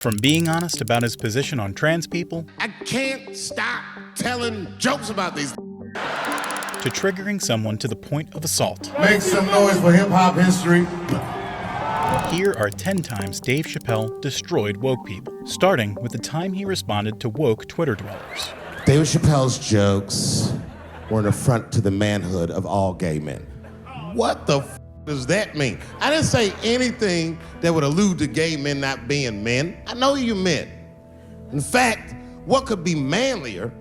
From being honest about his position on trans people, I can't stop telling jokes about these. to triggering someone to the point of assault. Make some noise for hip-hop history. Here are 10 times Dave Chappelle destroyed woke people, starting with the time he responded to woke Twitter dwellers. Dave Chappelle's jokes were an affront to the manhood of all gay men. What the does that mean? I didn't say anything that would allude to gay men not being men. I know you men. In fact, what could be manlier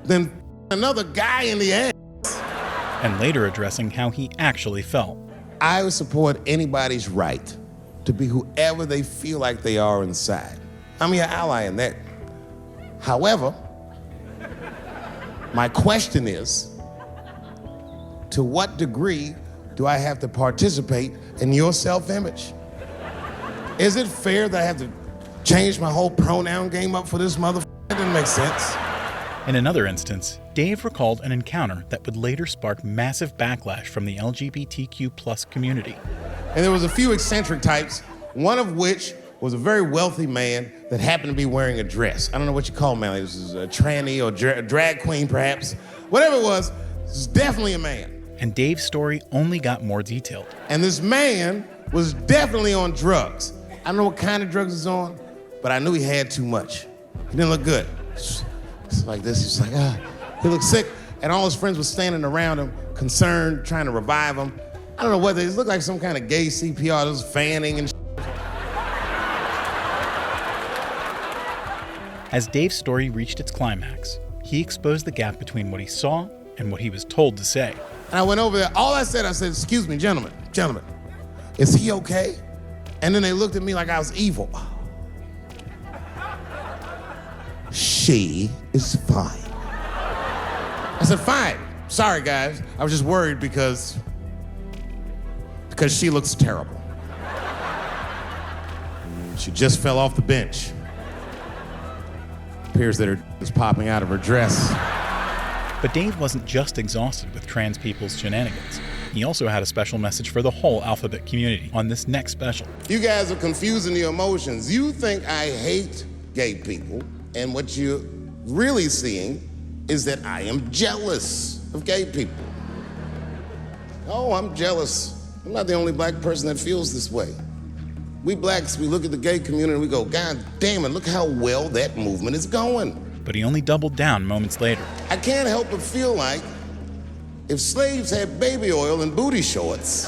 than another guy in the ass? And later addressing how he actually felt. I would support anybody's right to be whoever they feel like they are inside. I'm your ally in that. However, my question is, to what degree do I have to participate in your self-image? Is it fair that I have to change my whole pronoun game up for this motherfucker? That didn't make sense. In another instance, Dave recalled an encounter that would later spark massive backlash from the LGBTQ+ community. And there was a few eccentric types, one of which was a very wealthy man that happened to be wearing a dress. I don't know what you call man. This is a tranny or drag queen, perhaps. Whatever it was, this is definitely a man. And Dave's story only got more detailed. And this man was definitely on drugs. I don't know what kind of drugs he's on, but I knew he had too much. He didn't look good. It's like this, he's like, he looked sick. And all his friends were standing around him, concerned, trying to revive him. I don't know whether it looked like some kind of gay CPR. There was fanning and As Dave's story reached its climax, he exposed the gap between what he saw and what he was told to say. And I went over there, all I said, excuse me, gentlemen, is he okay? And then they looked at me like I was evil. She is fine. I said, fine. Sorry, guys. I was just worried because she looks terrible. She just fell off the bench. Appears that her is popping out of her dress. But Dave wasn't just exhausted with trans people's shenanigans. He also had a special message for the whole alphabet community on this next special. You guys are confusing the emotions. You think I hate gay people, and what you're really seeing is that I am jealous of gay people. Oh, I'm jealous. I'm not the only black person that feels this way. We blacks, we look at the gay community and we go, God damn it, look how well that movement is going. But he only doubled down moments later. I can't help but feel like if slaves had baby oil and booty shorts,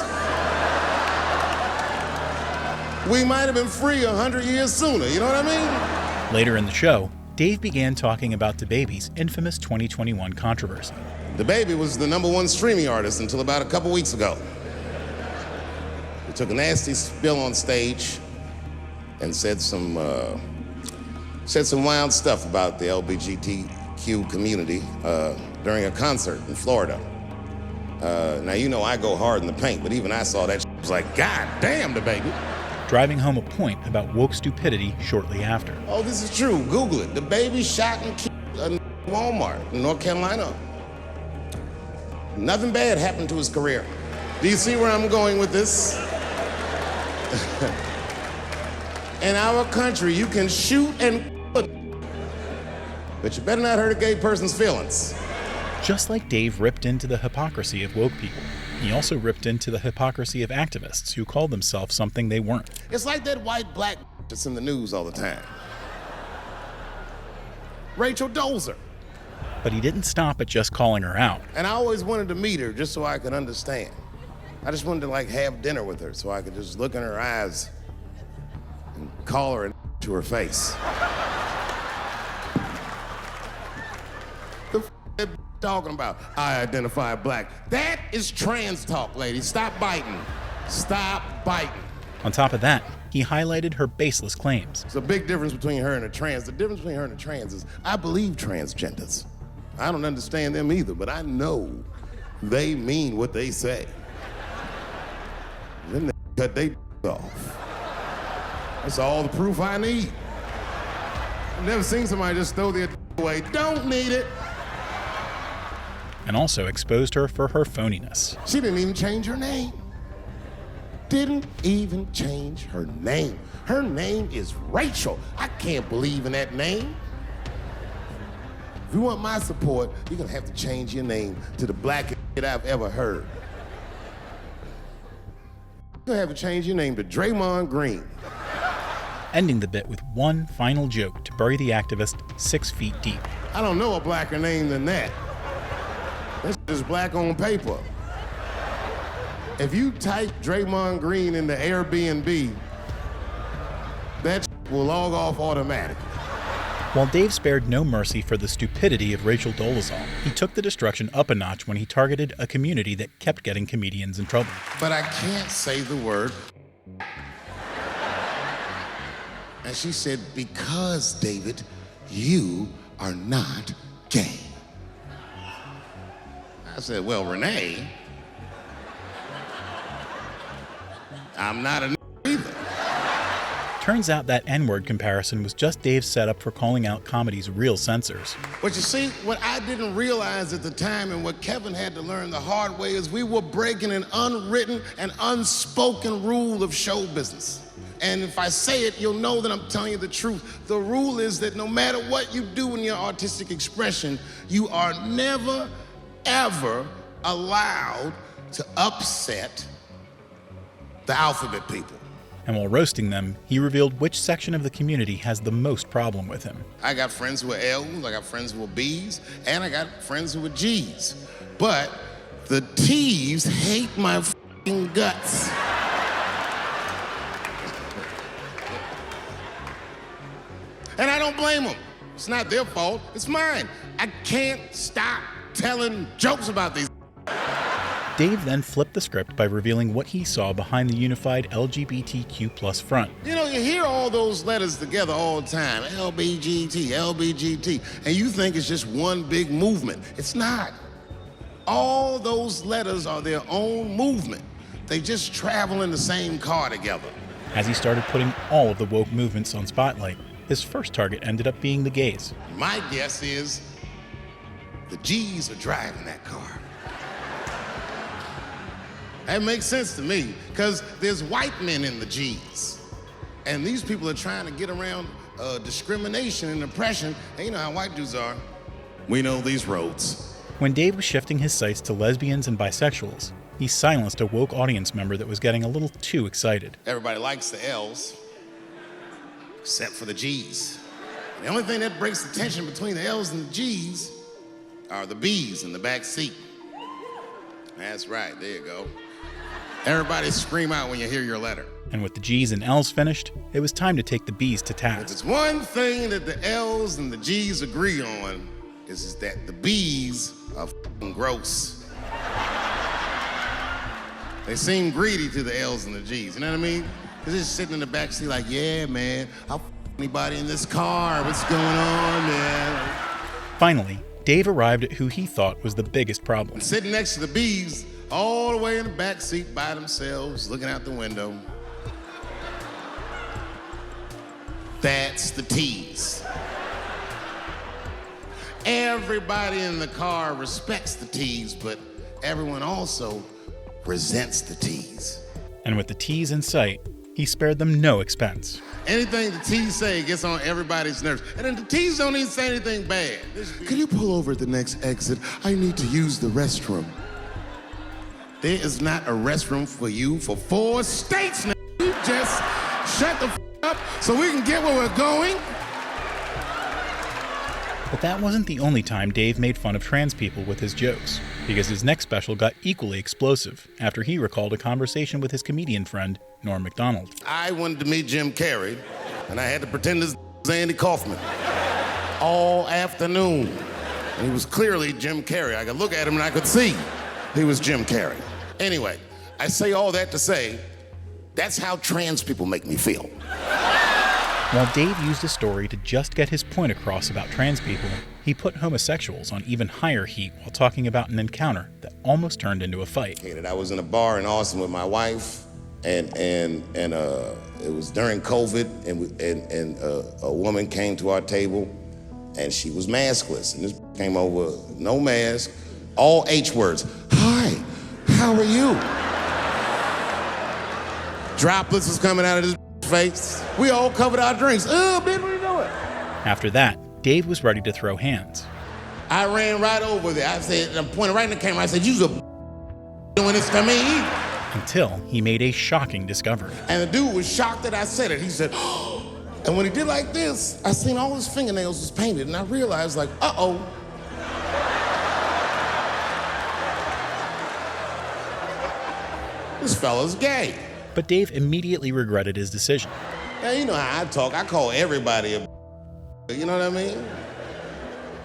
we might have been free 100 years sooner, you know what I mean? Later in the show, Dave began talking about DaBaby's infamous 2021 controversy. DaBaby was the #1 streaming artist until about a couple weeks ago. He took a nasty spill on stage and said some wild stuff about the LGBTQ community during a concert in Florida. Now, you know I go hard in the paint, but even I saw that was like, God damn, DaBaby. Driving home a point about woke stupidity shortly after. Oh, this is true. Google it. DaBaby shot and killed a Walmart in North Carolina. Nothing bad happened to his career. Do you see where I'm going with this? In our country, you can shoot and but you better not hurt a gay person's feelings. Just like Dave ripped into the hypocrisy of woke people, he also ripped into the hypocrisy of activists who called themselves something they weren't. It's like that white black that's in the news all the time. Rachel Dolezal. But he didn't stop at just calling her out. And I always wanted to meet her just so I could understand. I just wanted to have dinner with her so I could just look in her eyes and call her to her face. The that talking about, I identify black. That is trans talk, ladies. Stop biting. Stop biting. On top of that, he highlighted her baseless claims. There's a big difference between her and a trans. The difference between her and a trans is I believe transgenders. I don't understand them either, but I know they mean what they say. Then they cut their off. That's all the proof I need. I've never seen somebody just throw their away. Don't need it. And also exposed her for her phoniness. She didn't even change her name. didn't even change her name. Her name is Rachel. I can't believe in that name. If you want my support, you're gonna have to change your name to the blackest shit I've ever heard. You're gonna have to change your name to Draymond Green. Ending the bit with one final joke to bury the activist 6 feet deep. I don't know a blacker name than that. That's just black on paper. If you type Draymond Green into Airbnb, that will log off automatically. While Dave spared no mercy for the stupidity of Rachel Dolezal, he took the destruction up a notch when he targeted a community that kept getting comedians in trouble. But I can't say the word. And she said, because, David, you are not gay. I said, well, Renee, I'm not a either. Turns out that N-word comparison was just Dave's setup for calling out comedy's real censors. But you see, what I didn't realize at the time and what Kevin had to learn the hard way is we were breaking an unwritten and unspoken rule of show business. And if I say it, you'll know that I'm telling you the truth. The rule is that no matter what you do in your artistic expression, you are never, ever allowed to upset the alphabet people. And while roasting them, he revealed which section of the community has the most problem with him. I got friends who are L's, I got friends who are B's, and I got friends who are G's. But the T's hate my f***ing guts. And I don't blame them. It's not their fault, it's mine. I can't stop telling jokes about these. Dave then flipped the script by revealing what he saw behind the unified LGBTQ+ front. You know, you hear all those letters together all the time, LBGT, LBGT, and you think it's just one big movement. It's not. All those letters are their own movement. They just travel in the same car together. As he started putting all of the woke movements on Spotlight, his first target ended up being the gays. My guess is the G's are driving that car. That makes sense to me, because there's white men in the G's. And these people are trying to get around discrimination and oppression. And you know how white dudes are. We know these roads. When Dave was shifting his sights to lesbians and bisexuals, he silenced a woke audience member that was getting a little too excited. Everybody likes the L's, except for the G's. The only thing that breaks the tension between the L's and the G's are the B's in the back seat. That's right, there you go. Everybody scream out when you hear your letter. And with the G's and L's finished, it was time to take the B's to If task. it's one thing that the L's and the G's agree on, is that the B's are f***ing gross. They seem greedy to the L's and the G's, you know what I mean? They're just sitting in the back seat like, yeah, man, I'll f*** anybody in this car. What's going on, man? Finally, Dave arrived at who he thought was the biggest problem. And sitting next to the B's, all the way in the back seat by themselves, looking out the window. That's the T's. Everybody in the car respects the T's, but everyone also resents the T's. And with the T's in sight, he spared them no expense. Anything the T's say gets on everybody's nerves. And then the T's don't even say anything bad. Can you pull over at the next exit? I need to use the restroom. There is not a restroom for you for 4 states now. You just shut the f*** up so we can get where we're going. But that wasn't the only time Dave made fun of trans people with his jokes, because his next special got equally explosive after he recalled a conversation with his comedian friend, Norm Macdonald. I wanted to meet Jim Carrey, and I had to pretend this was Andy Kaufman all afternoon. And he was clearly Jim Carrey. I could look at him and I could see he was Jim Carrey. Anyway, I say all that to say, that's how trans people make me feel. While Dave used a story to just get his point across about trans people, he put homosexuals on even higher heat while talking about an encounter that almost turned into a fight. I was in a bar in Austin with my wife, and it was during COVID, and a woman came to our table, and she was maskless, and this came over, no mask, all H words. Hi, how are you? Droplets was coming out of his face. We all covered our drinks. Oh, bitch, what are you doing? After that, Dave was ready to throw hands. I ran right over there. I said, I'm pointing right in the camera. I said, you's a doing this to me. Until he made a shocking discovery. And the dude was shocked that I said it. He said, oh. And when he did like this, I seen all his fingernails was painted, and I realized, like, uh-oh. This fella's gay. But Dave immediately regretted his decision. Now, you know how I talk. I call everybody a you know what I mean?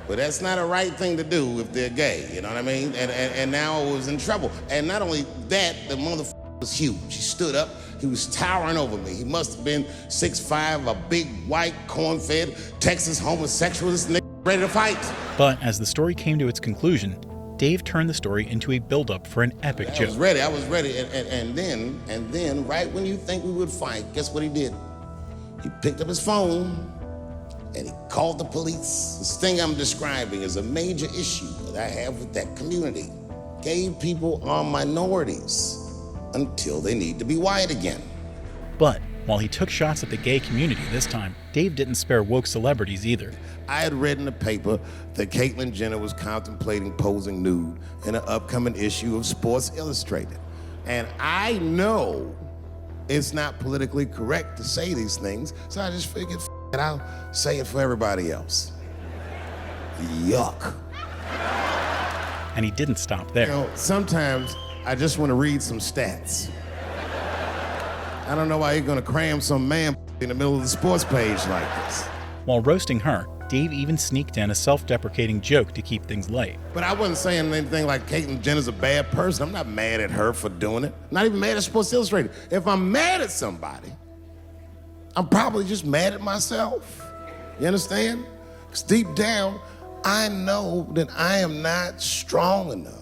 But that's not a right thing to do if they're gay, you know what I mean? And now I was in trouble. And not only that, the motherfucker was huge. He stood up. He was towering over me. He must have been 6'5", a big, white, corn-fed, Texas homosexualist nigga ready to fight. But as the story came to its conclusion, Dave turned the story into a build-up for an epic joke. I was ready. And then, right when you think we would fight, guess what he did? He picked up his phone and he called the police. This thing I'm describing is a major issue that I have with that community. Gay people are minorities until they need to be white again. But while he took shots at the gay community this time, Dave didn't spare woke celebrities either. I had read in the paper that Caitlyn Jenner was contemplating posing nude in an upcoming issue of Sports Illustrated. And I know it's not politically correct to say these things, so I just figured, it, I'll say it for everybody else. Yuck. And he didn't stop there. You know, sometimes I just want to read some stats. I don't know why you're gonna cram some man in the middle of the sports page like this. While roasting her, Dave even sneaked in a self-deprecating joke to keep things light. But I wasn't saying anything like Caitlyn Jenner's a bad person. I'm not mad at her for doing it. Not even mad at Sports Illustrated. If I'm mad at somebody, I'm probably just mad at myself. You understand? Because deep down, I know that I am not strong enough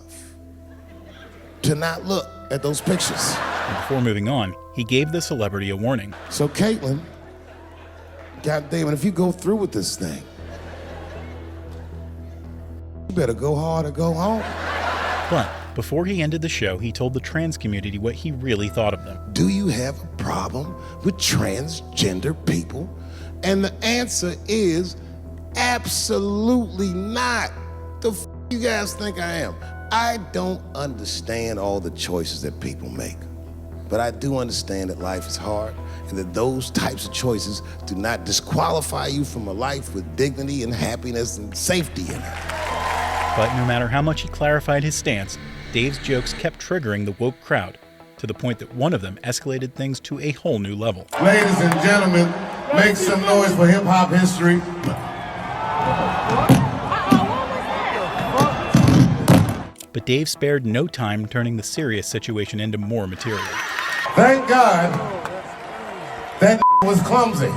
to not look at those pictures. And before moving on, he gave the celebrity a warning. So Caitlyn, God damn it, if you go through with this thing, you better go hard or go home. But before he ended the show, he told the trans community what he really thought of them. Do you have a problem with transgender people? And the answer is absolutely not. The f you guys think I am? I don't understand all the choices that people make. But I do understand that life is hard and that those types of choices do not disqualify you from a life with dignity and happiness and safety in it. But no matter how much he clarified his stance, Dave's jokes kept triggering the woke crowd, to the point that one of them escalated things to a whole new level. Ladies and gentlemen, make some noise for hip-hop history. But Dave spared no time turning the serious situation into more material. Thank God that was clumsy.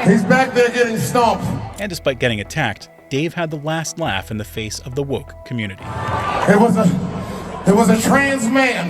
He's back there getting stomped. And despite getting attacked, Dave had the last laugh in the face of the woke community. It was a trans man